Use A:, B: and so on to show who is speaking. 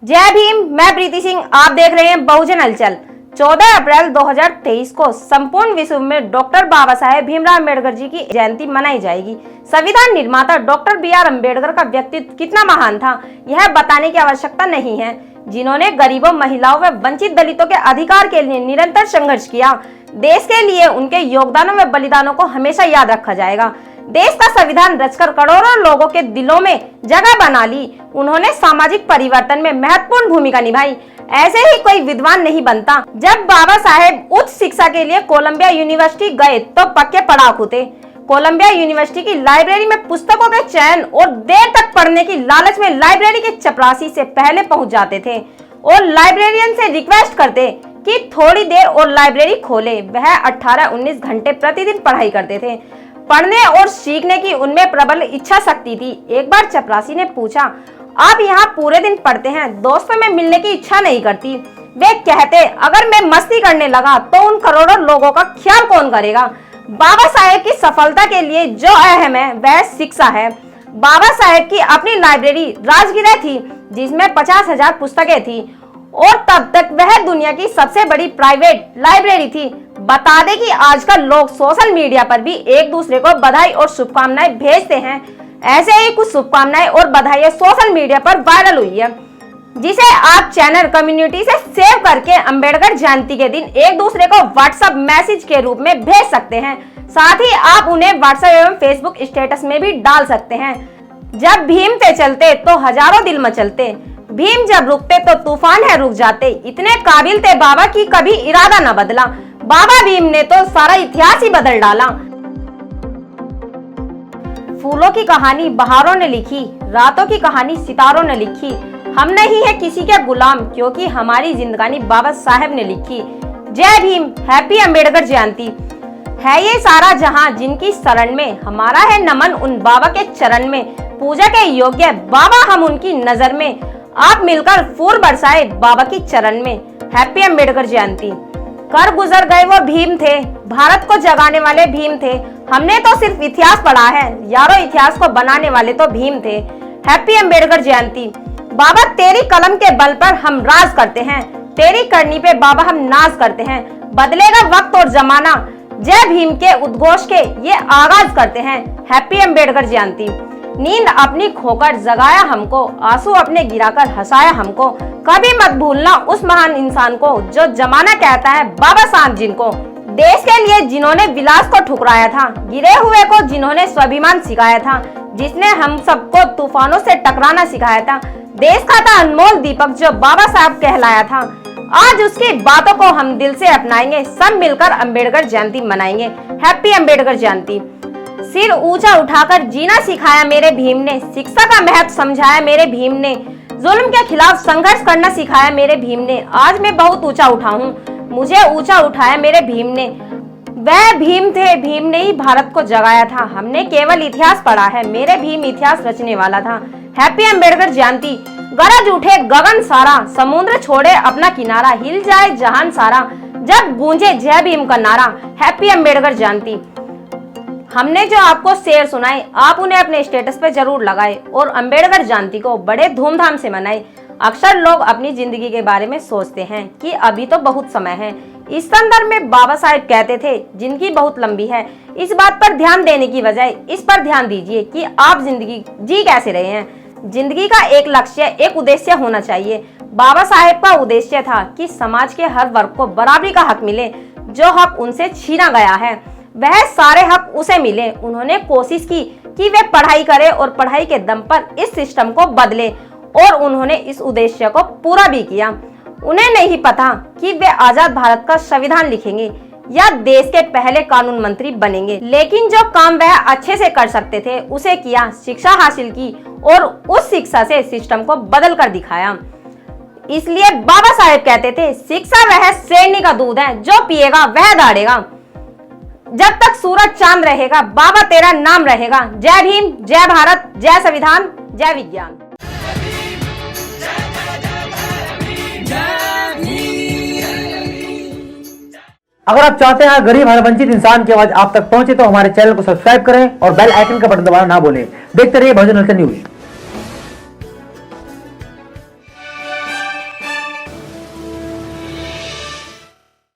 A: जय भीम, मैं प्रीति सिंह, आप देख रहे हैं बहुजन हलचल। 14 अप्रैल 2023 को संपूर्ण विश्व में डॉक्टर बाबा साहेब भीमराव अम्बेडकर जी की जयंती मनाई जाएगी। संविधान निर्माता डॉक्टर बी आर अम्बेडकर का व्यक्तित्व कितना महान था, यह बताने की आवश्यकता नहीं है, जिन्होंने गरीबों, महिलाओं व वंचित दलितों के अधिकार के लिए निरंतर संघर्ष किया। देश के लिए उनके योगदानों व बलिदानों को हमेशा याद रखा जाएगा। देश का संविधान रचकर करोड़ों लोगों के दिलों में जगह बना ली। उन्होंने सामाजिक परिवर्तन में महत्वपूर्ण भूमिका निभाई। ऐसे ही कोई विद्वान नहीं बनता। जब बाबा साहेब उच्च शिक्षा के लिए कोलंबिया यूनिवर्सिटी गए तो पक्के पढ़ाकू थे। कोलंबिया यूनिवर्सिटी की लाइब्रेरी में पुस्तकों के चयन और देर तक पढ़ने की लालच में लाइब्रेरी के चपरासी से पहले पहुंच जाते थे और लाइब्रेरियन से रिक्वेस्ट करते कि थोड़ी देर और लाइब्रेरी खोले। वह 18-19 घंटे प्रतिदिन पढ़ाई करते थे। पढ़ने और सीखने की उनमें प्रबल इच्छा शक्ति थी। एक बार चपरासी ने पूछा, आप यहाँ पूरे दिन पढ़ते हैं, दोस्तों में मिलने की इच्छा नहीं करती? वे कहते, अगर मैं मस्ती करने लगा तो उन करोड़ों लोगों का ख्याल कौन करेगा? बाबा साहेब की सफलता के लिए जो अहम है वह शिक्षा है। बाबा साहेब की अपनी लाइब्रेरी राजगृह थी जिसमें 50,000 पुस्तकें थी और तब तक वह दुनिया की सबसे बड़ी प्राइवेट लाइब्रेरी थी। बता दें कि आजकल लोग सोशल मीडिया पर भी एक दूसरे को बधाई और शुभकामनाएं भेजते हैं। ऐसे ही कुछ शुभकामनाएं और बधाई सोशल मीडिया पर वायरल हुई है, जिसे आप चैनल कम्युनिटी से सेव करके अम्बेडकर जयंती के दिन एक दूसरे को व्हाट्सएप मैसेज के रूप में भेज सकते हैं। साथ ही आप उन्हें व्हाट्सएप एवं फेसबुक स्टेटस में भी डाल सकते हैं। जब भीम थे चलते तो हजारों दिल मचलते, भीम जब रुकते तो तूफान है रुक जाते। इतने काबिल थे बाबा की कभी इरादा न बदला। बाबा भीम ने तो सारा इतिहास ही बदल डाला। फूलों की कहानी बहारों ने लिखी, रातों की कहानी सितारों ने लिखी। हम नहीं है किसी के गुलाम, क्योंकि हमारी जिंदगानी बाबा साहेब ने लिखी। जय भीम, हैप्पी अम्बेडकर जयंती। है ये सारा जहां जिनकी शरण में, हमारा है नमन उन बाबा के चरण में। पूजा के योग्य बाबा हम उनकी नजर में, आप मिलकर फूल बरसाए बाबा की चरण में। हैप्पी अम्बेडकर जयंती। कर गुजर गए वो भीम थे, भारत को जगाने वाले भीम थे। हमने तो सिर्फ इतिहास पढ़ा है यारो, इतिहास को बनाने वाले तो भीम थे। हैप्पी अम्बेडकर जयंती। बाबा तेरी कलम के बल पर हम राज करते हैं, तेरी करनी पे बाबा हम नाज करते हैं। बदलेगा वक्त और जमाना, जय भीम के उद्घोष के ये आगाज करते हैं। हैप्पी अम्बेडकर जयंती। नींद अपनी खोकर जगाया हमको, आंसू अपने गिराकर हंसाया हमको। कभी मत भूलना उस महान इंसान को जो जमाना कहता है बाबा साहब जिनको। देश के लिए जिन्होंने विलास को ठुकराया था, गिरे हुए को जिन्होंने स्वाभिमान सिखाया था, जिसने हम सबको तूफानों से टकराना सिखाया था। देश का था अनमोल दीपक जो बाबा साहब कहलाया था। आज उसकी बातों को हम दिल से अपनाएंगे, सब मिलकर अम्बेडकर जयंती मनाएंगे। हैप्पी अम्बेडकर जयंती। सिर ऊंचा उठाकर जीना सिखाया मेरे भीम ने, शिक्षा का महत्व समझाया मेरे भीम ने, जुल्म के खिलाफ संघर्ष करना सिखाया मेरे भीम ने। आज मैं बहुत ऊंचा उठा हूँ, मुझे ऊंचा उठाया मेरे भीम ने। वह भीम थे, भीम ने ही भारत को जगाया था। हमने केवल इतिहास पढ़ा है, मेरे भीम इतिहास रचने वाला था। हैप्पी अम्बेडकर जयंती। गरज उठे गगन सारा, समुद्र छोड़े अपना किनारा, हिल जाए जहान सारा, जब गूंजे जय भीम का नारा। हैप्पी अम्बेडकर जयंती। हमने जो आपको शेर सुनाए, आप उन्हें अपने स्टेटस पे जरूर लगाए और अम्बेडकर जयंती को बड़े धूमधाम से मनाए। अक्सर लोग अपनी जिंदगी के बारे में सोचते हैं कि अभी तो बहुत समय है। इस संदर्भ में बाबा साहेब कहते थे, जिंदगी बहुत लंबी है। इस बात पर ध्यान देने की बजाय इस पर ध्यान दीजिए कि आप जिंदगी जी कैसे रहे हैं। जिंदगी का एक लक्ष्य, एक उद्देश्य होना चाहिए। बाबा साहेब का उद्देश्य था कि समाज के हर वर्ग को बराबरी का हक मिले। जो हक उनसे छीना गया है वह सारे हक उसे मिले। उन्होंने कोशिश की कि वे पढ़ाई करें और पढ़ाई के दम पर इस सिस्टम को बदले और उन्होंने इस उद्देश्य को पूरा भी किया। उन्हें नहीं पता कि वे आजाद भारत का संविधान लिखेंगे या देश के पहले कानून मंत्री बनेंगे, लेकिन जो काम वह अच्छे से कर सकते थे उसे किया। शिक्षा हासिल की और उस शिक्षा से सिस्टम को बदल कर दिखाया। इसलिए बाबा साहेब कहते थे, शिक्षा वह शेरनी का दूध है, जो पिएगा वह दौड़ेगा। जब तक सूरज चांद रहेगा बाबा तेरा नाम रहेगा। जय भीम, जय भारत, जय संविधान, जय विज्ञान।
B: अगर आप चाहते हैं गरीब हर वंचित इंसान की आवाज आप तक पहुंचे तो हमारे चैनल को सब्सक्राइब करें और बेल आइकन का बटन दबाना ना भूलें। देखते रहिए बहुजन हलचल न्यूज।